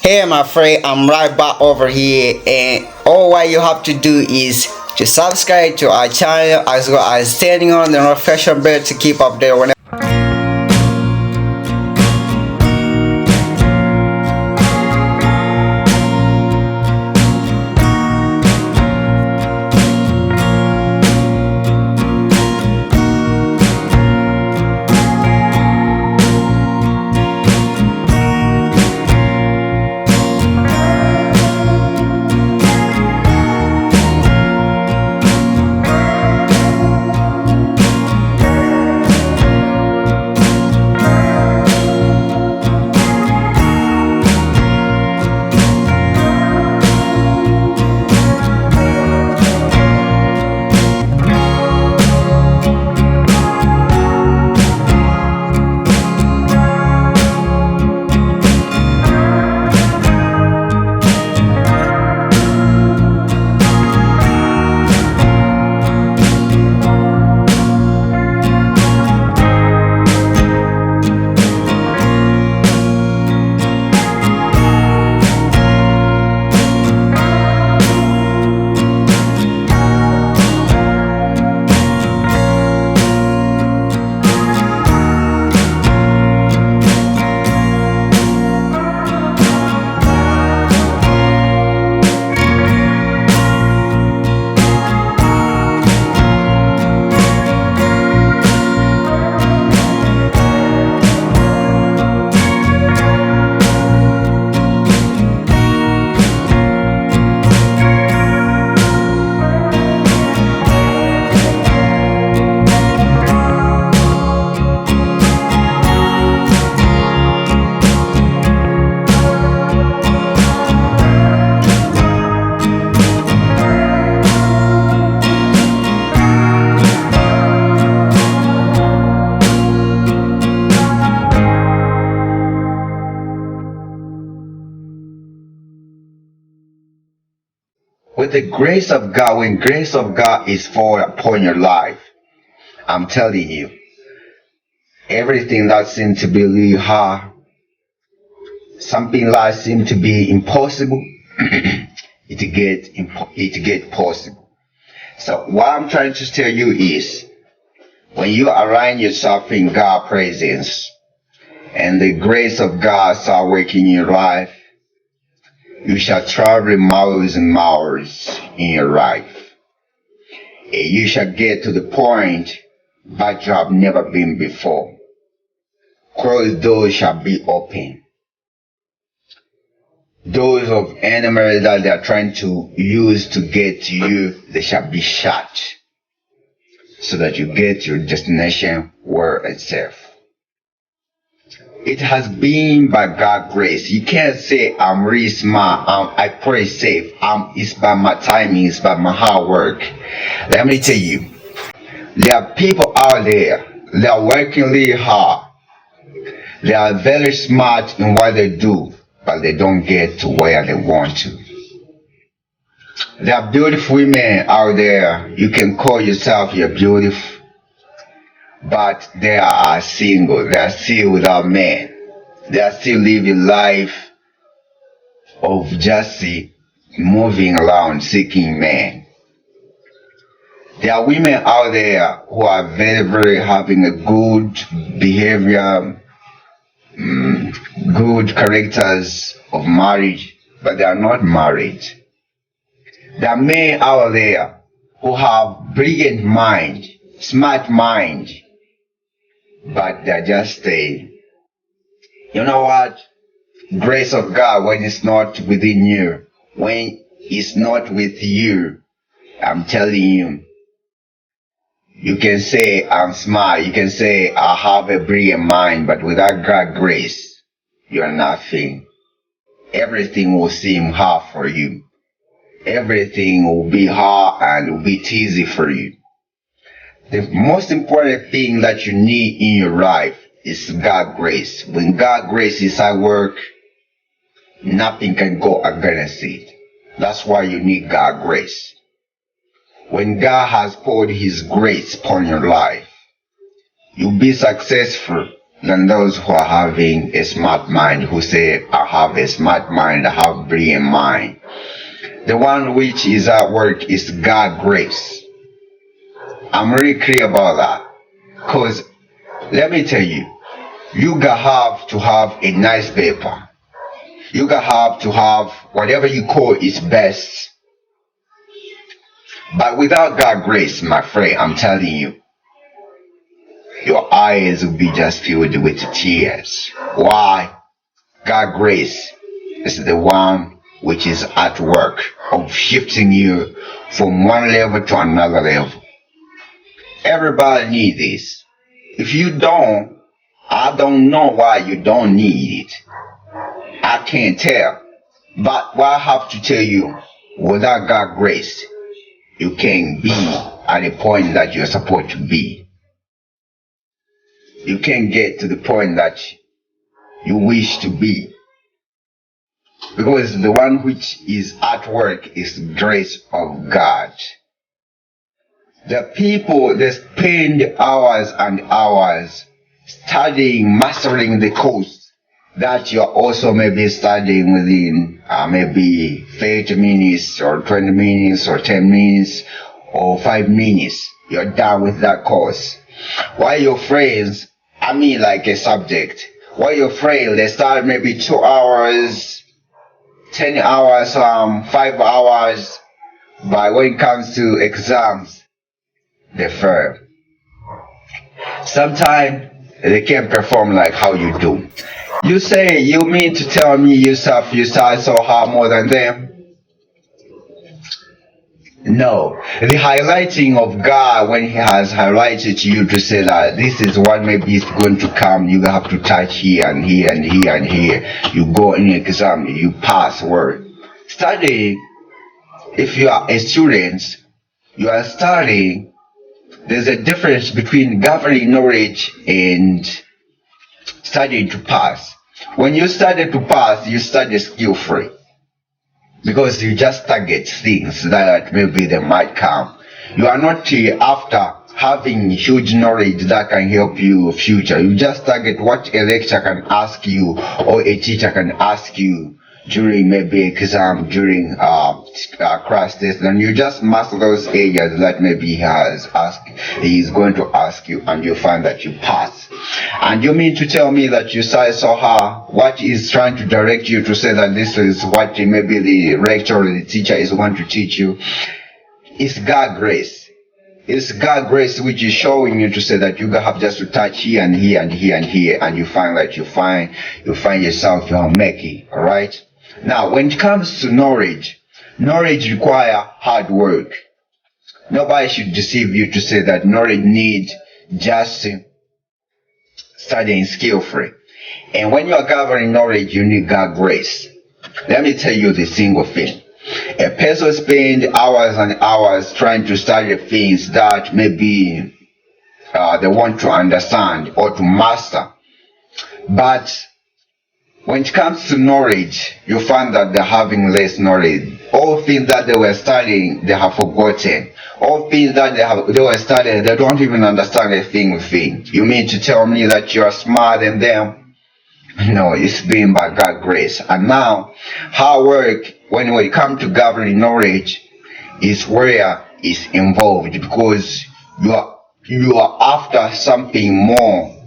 Hey my friend, I'm right back over here, and all what you have to do is to subscribe to our channel as well as turning on the notification bell to keep updated whenever. With the grace of God, when grace of God is poured upon your life, I'm telling you, everything that seemed to be really hard, something that seemed to be impossible, it get possible. So what I'm trying to tell you is, when you align yourself in God's presence and the grace of God start working in your life, you shall travel miles and miles in your life. And you shall get to the point that you have never been before. Closed doors shall be open. Doors of enemies that they are trying to use to get to you, they shall be shut, so that you get to your destination where it's safe. It has been by God's grace. You can't say I'm really smart, I pray safe, it's by my timing, it's by my hard work. Let me tell you, there are people out there, they are working really hard. They are very smart in what they do, but they don't get to where they want to. There are beautiful women out there. You can call yourself you're beautiful, but they are single. They are still without men. They are still living life of just moving around seeking men. There are women out there who are very having a good behavior, good characters of marriage, but they are not married. There are men out there who have brilliant mind, smart mind, but they're just you know what? Grace of God, when it's not within you, when it's not with you, I'm telling you, you can say I'm smart, you can say I have a brilliant mind, but without God's grace, you're nothing. Everything will seem hard for you. Everything will be hard and will be easy for you. The most important thing that you need in your life is God's grace. When God's grace is at work, nothing can go against it. That's why you need God's grace. When God has poured His grace upon your life, you'll be successful than those who are having a smart mind, who say, I have a smart mind, I have brilliant mind. The one which is at work is God's grace. I'm really clear about that. Because let me tell you, you have to have a nice paper. You have to have whatever you call is best. But without God's grace, my friend, I'm telling you, your eyes will be just filled with tears. Why? God's grace is the one which is at work of shifting you from one level to another level. Everybody needs this. If you don't, I don't know why you don't need it. I can't tell. But what I have to tell you, without God's grace, you can't be at the point that you're supposed to be. You can't get to the point that you wish to be. Because the one which is at work is the grace of God. The people, they spend hours and hours studying, mastering the course that you're also maybe studying within maybe 30 minutes or 20 minutes or 10 minutes or 5 minutes. You're done with that course. While your friends, like a subject, while your friends, they start maybe 2 hours, 10 hours, 5 hours, but when it comes to exams, they fail. Sometimes they can't perform like how you do. You say, you mean to tell me you start so hard more than them? No. The highlighting of God, when He has highlighted to you to say that this is what maybe is going to come, you have to touch here and here and here and here. You go in the exam, you pass word. Studying, if you are a student, you are studying. There's a difference between gathering knowledge and studying to pass. When you study to pass, you study skill-free. Because you just target things that maybe they might come. You are not after having huge knowledge that can help you future. You just target what a lecturer can ask you or a teacher can ask you during maybe exam, during class test, and you just master those areas that maybe he is going to ask you, and you find that you pass. And you mean to tell me that you saw her, what is trying to direct you to say that this is what maybe the lecturer or the teacher is going to teach you? It's God's grace. It's God's grace which is showing you to say that you have just to touch here and here and here and here, and you find that you find yourself you are making. All right. Now, when it comes to knowledge requires hard work. Nobody should deceive you to say that knowledge needs just studying skill-free. And when you are gathering knowledge, you need God's grace. Let me tell you the single thing. A person spends hours and hours trying to study things that maybe they want to understand or to master. But when it comes to knowledge, you find that they're having less knowledge. All things that they were studying, they have forgotten. All things that they were studying, they don't even understand a thing within. You mean to tell me that you're smarter than them? No, it's been by God's grace. And now, hard work, when we come to gathering knowledge, is where it's involved, because you are after something more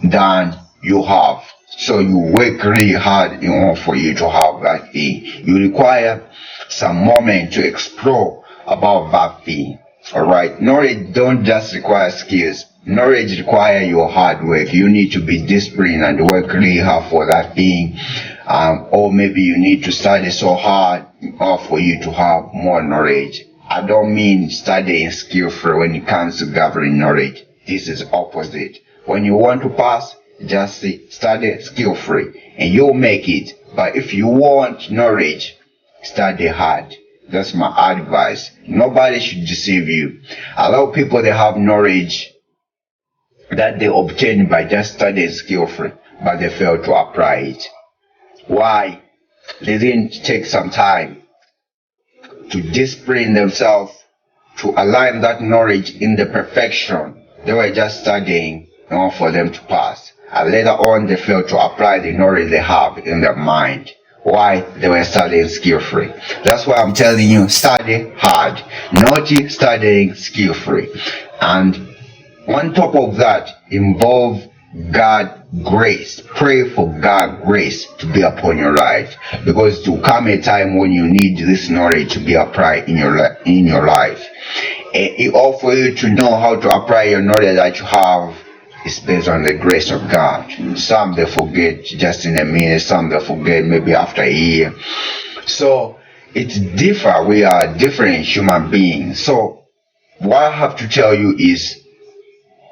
than you have. So you work really hard in order for you to have that thing. You require some moment to explore about that thing. Alright, knowledge don't just require skills. Knowledge requires your hard work. You need to be disciplined and work really hard for that thing. Or maybe you need to study so hard for you to have more knowledge. I don't mean studying skill-free when it comes to gathering knowledge. This is opposite. When you want to pass, just study skill-free and you'll make it. But if you want knowledge, study hard. That's my advice. Nobody should deceive you. A lot of people, they have knowledge that they obtain by just studying skill-free, but they fail to apply it. Why? They didn't take some time to discipline themselves to align that knowledge in the perfection. They were just studying in order for them to pass. And later on, they failed to apply the knowledge they have in their mind. Why? They were studying skill-free. That's why I'm telling you, study hard, not studying skill-free. And on top of that, involve God grace. Pray for God grace to be upon your life, because to come a time when you need this knowledge to be applied in your life. In order for you to know how to apply your knowledge that you have, it's based on the grace of God. Some they forget just in a minute, some they forget maybe after a year. So it's different. We are different human beings. So what I have to tell you is,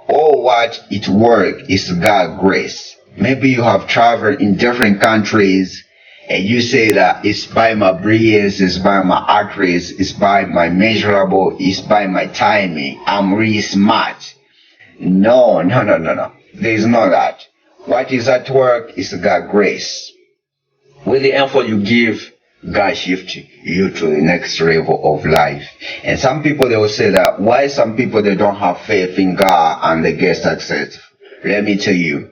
all what it works is God's grace. Maybe you have traveled in different countries and you say that it's by my brilliance, it's by my accuracy, it's by my measurable, it's by my timing, I'm really smart. No. There is no that. What is at work is God's grace. With the effort you give, God shifts you to the next level of life. And some people, they will say that, why some people, they don't have faith in God and they get success? Let me tell you,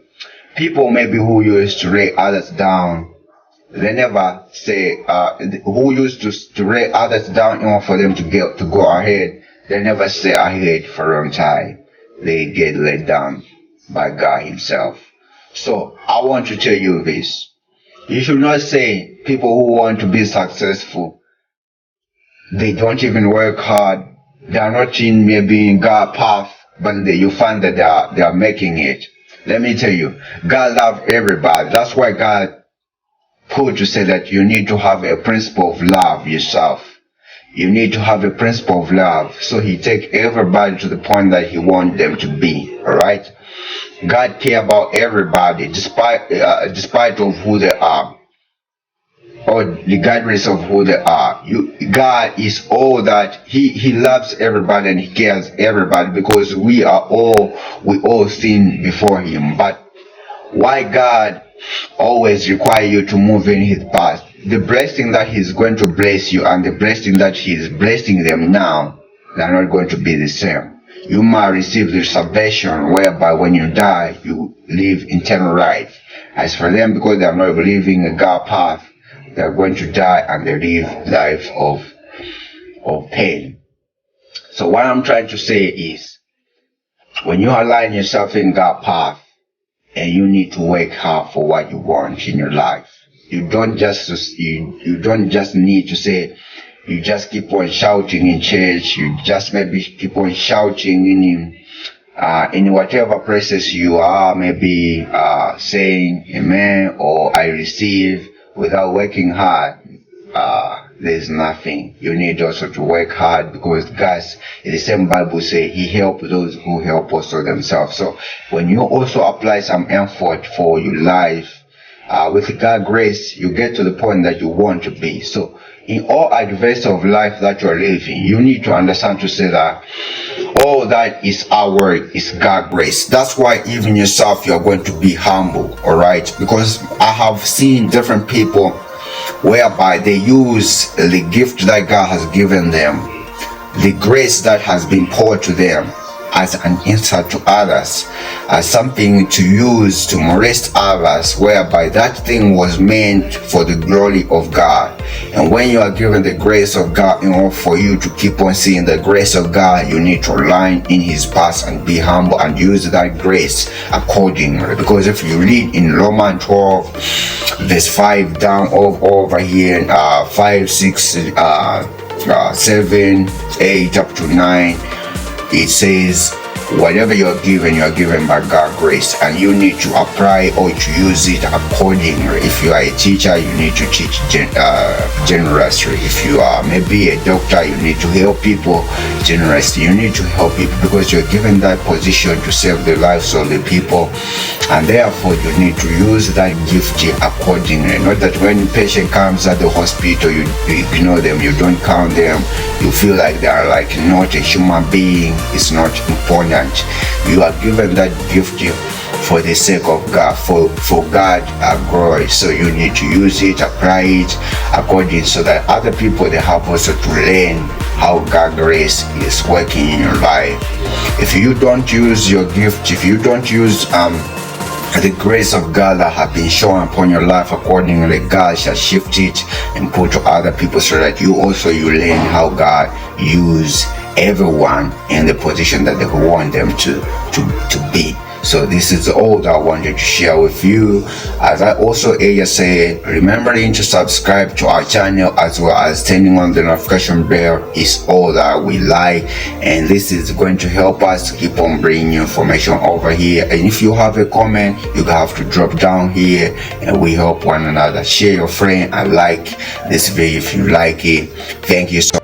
people maybe who used to rate others down, they never say, who used to rate others down in order for them to go ahead, they never stay ahead for a long time. They get let down by God himself. So I want to tell you this. You should not say people who want to be successful, they don't even work hard. They are not maybe in God's path, but you find that they are making it. Let me tell you, God loves everybody. That's why God put to say that you need to have a principle of love yourself. You need to have a principle of love. So he take everybody to the point that he wants them to be. Alright? God care about everybody despite of who they are, or regardless of who they are. God is all that. He loves everybody and he cares everybody, because we all sin before him. But why God always require you to move in his path? The blessing that he's going to bless you and the blessing that he's blessing them now, they're not going to be the same. You might receive the salvation whereby when you die, you live eternal life. As for them, because they are not believing in God's path, they are going to die and they live life of pain. So what I'm trying to say is, when you align yourself in God's path, and you need to work hard for what you want in your life, you don't just need to say, you just keep on shouting in church, you just maybe keep on shouting in whatever places you are, maybe saying amen or I receive, without working hard. There's nothing. You need also to work hard, because God, in the same Bible say, he helps those who help also themselves. So when you also apply some effort for your life, with God's grace, you get to the point that you want to be. So in all adversity of life that you're living, you need to understand to say that all that is our work is God's grace. That's why even yourself, you're going to be humble, alright? Because I have seen different people whereby they use the gift that God has given them, the grace that has been poured to them, as an insult to others, as something to use to molest others, whereby that thing was meant for the glory of God. And when you are given the grace of God, in order for you to keep on seeing the grace of God, you need to align in his path and be humble and use that grace accordingly. Because if you read in Romans 12 verse 5 down over here, 5, 6, 7, 8 up to 9, it says, whatever you're given by God's grace, and you need to apply or to use it accordingly. If you are a teacher, you need to teach generously. If you are maybe a doctor, you need to help people generously. You need to help people because you're given that position to save the lives of the people, and therefore you need to use that gift accordingly. Not that when a patient comes at the hospital, you ignore them, you don't count them, you feel like they are like not a human being. It's not important important. You are given that gift for the sake of God, for God glory. So you need to use it, apply it according, so that other people, they have also to learn how God's grace is working in your life. If you don't use your gift, if you don't use the grace of God that has been shown upon your life accordingly, God shall shift it and put to other people, so that you learn how God use everyone in the position that they want them to be. So this is all that I wanted to share with you. As I also say, remembering to subscribe to our channel as well as turning on the notification bell is all that we like, and this is going to help us to keep on bringing information over here. And if you have a comment, you have to drop down here, and we help one another. Share your friend and like this video if you like it. Thank you so much.